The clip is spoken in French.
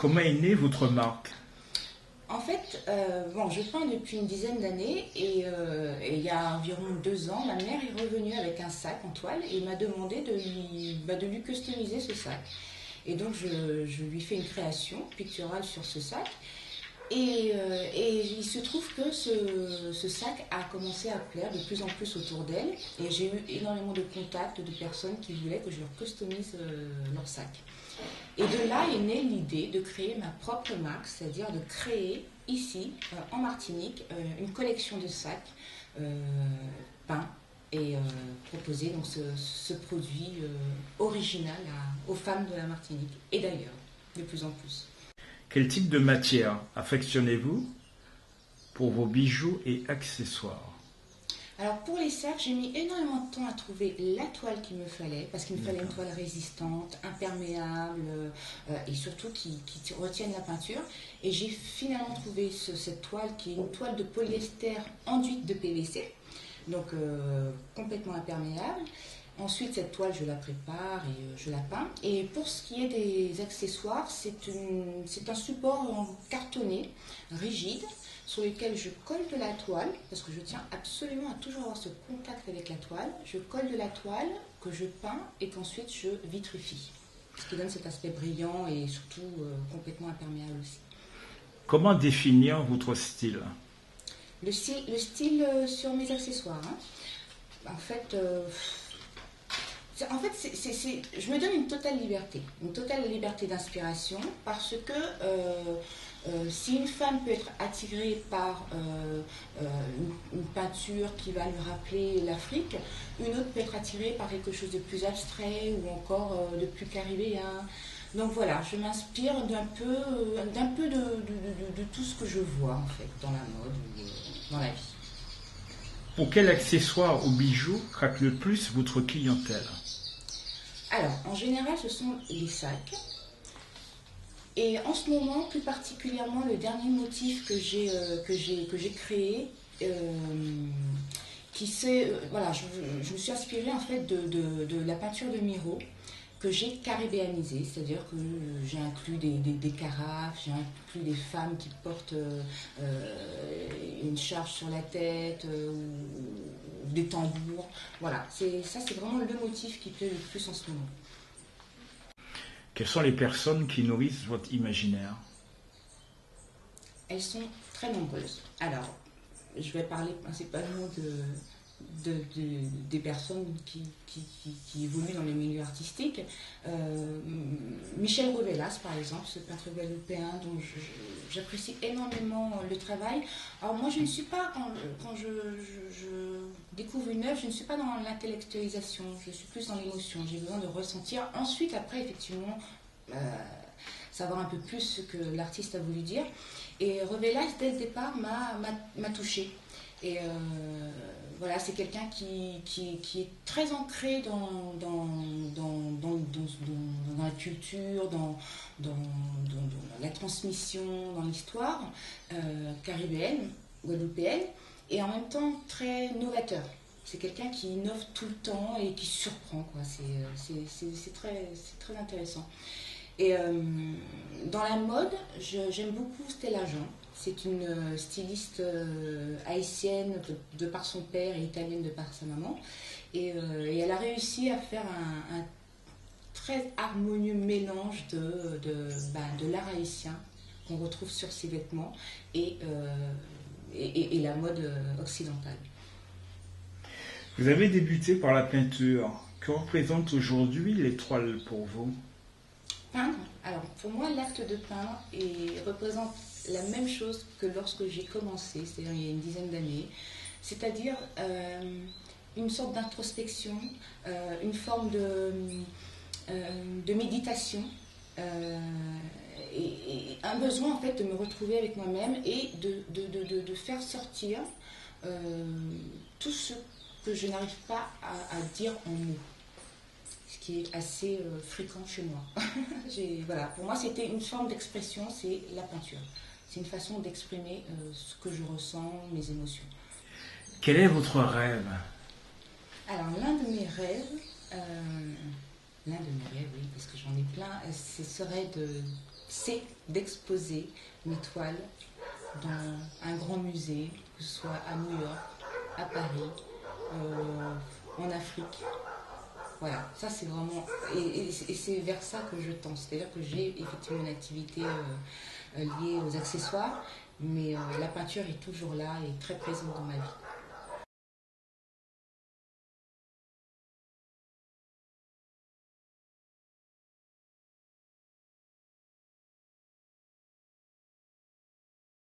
Comment est née votre marque? En fait, bon, je peins depuis une dizaine d'années et il y a environ 2 ans, ma mère est revenue avec un sac en toile et m'a demandé de lui customiser ce sac. Et donc je lui fais une création picturale sur ce sac. Et il se trouve que ce sac a commencé à plaire de plus en plus autour d'elle. Et j'ai eu énormément de contacts de personnes qui voulaient que je leur customise leur sac. Et de là est née l'idée de créer ma propre marque, c'est-à-dire de créer ici, en Martinique, une collection de sacs peints et proposer donc ce produit original aux femmes de la Martinique et d'ailleurs, de plus en plus. Quel type de matière affectionnez-vous pour vos bijoux et accessoires? Alors pour les sacs, j'ai mis énormément de temps à trouver la toile qu'il me fallait, parce qu'il me fallait une toile résistante, imperméable et surtout qui retienne la peinture. Et j'ai finalement trouvé cette toile qui est une toile de polyester enduite de PVC, donc complètement imperméable. Ensuite, cette toile, je la prépare et je la peins. Et pour ce qui est des accessoires, c'est un support en cartonné, rigide, sur lequel je colle de la toile, parce que je tiens absolument à toujours avoir ce contact avec la toile. Je colle de la toile que je peins et qu'ensuite je vitrifie, ce qui donne cet aspect brillant et surtout complètement imperméable aussi. Comment définir votre style? Le style sur mes accessoires, hein. En fait, je me donne une totale liberté d'inspiration, parce que si une femme peut être attirée par une peinture qui va lui rappeler l'Afrique, une autre peut être attirée par quelque chose de plus abstrait ou encore de plus caribéen. Donc voilà, je m'inspire d'un peu de tout ce que je vois en fait dans la mode ou dans la vie. Pour quel accessoire ou bijou craque le plus votre clientèle? Alors, en général, ce sont les sacs. Et en ce moment, plus particulièrement, le dernier motif que j'ai créé, voilà, je me suis inspirée en fait de la peinture de Miro que j'ai caribéanisée, c'est-à-dire que j'ai inclus des carafes, j'ai inclus des femmes qui portent une charge sur la tête ou des tambours. Voilà, c'est vraiment le motif qui plaît le plus en ce moment. Quelles sont les personnes qui nourrissent votre imaginaire? Elles sont très nombreuses. Alors, je vais parler principalement des personnes qui évoluent dans les milieux artistiques. Michel Revelas, par exemple, ce peintre guadeloupéen dont j'apprécie énormément le travail. Alors moi, je ne suis pas, quand je découvre une œuvre, je ne suis pas dans l'intellectualisation, je suis plus dans l'émotion. J'ai besoin de ressentir. Ensuite, après, effectivement, savoir un peu plus ce que l'artiste a voulu dire. Et Revelas, dès le départ, m'a touchée. Et voilà, c'est quelqu'un qui est très ancré dans la culture, dans la transmission, dans l'histoire caribéenne, guadeloupéenne, et en même temps très novateur. C'est quelqu'un qui innove tout le temps et qui surprend, quoi. C'est très intéressant. Et dans la mode, j'aime beaucoup Stella Jean. C'est une styliste haïtienne de par son père et italienne de par sa maman. Et elle a réussi à faire un très harmonieux mélange de l'art haïtien qu'on retrouve sur ses vêtements et la mode occidentale. Vous avez débuté par la peinture. Que représentent aujourd'hui les toiles pour vous? Peindre, alors pour moi l'acte de peindre représente la même chose que lorsque j'ai commencé, c'est-à-dire il y a une dizaine d'années, c'est-à-dire une sorte d'introspection, une forme de méditation et un besoin en fait de me retrouver avec moi-même et de faire sortir tout ce que je n'arrive pas à dire en mots. Ce qui est assez fréquent chez moi. Voilà, pour moi, c'était une forme d'expression, c'est la peinture. C'est une façon d'exprimer ce que je ressens, mes émotions. Quel est votre rêve? Alors, l'un de mes rêves, oui, parce que j'en ai plein, ce serait c'est d'exposer mes toiles dans un grand musée, que ce soit à New York, à Paris, en Afrique. Voilà, ça c'est vraiment... Et c'est vers ça que je tends. C'est-à-dire que j'ai effectivement une activité liée aux accessoires, mais la peinture est toujours là et très présente dans ma vie.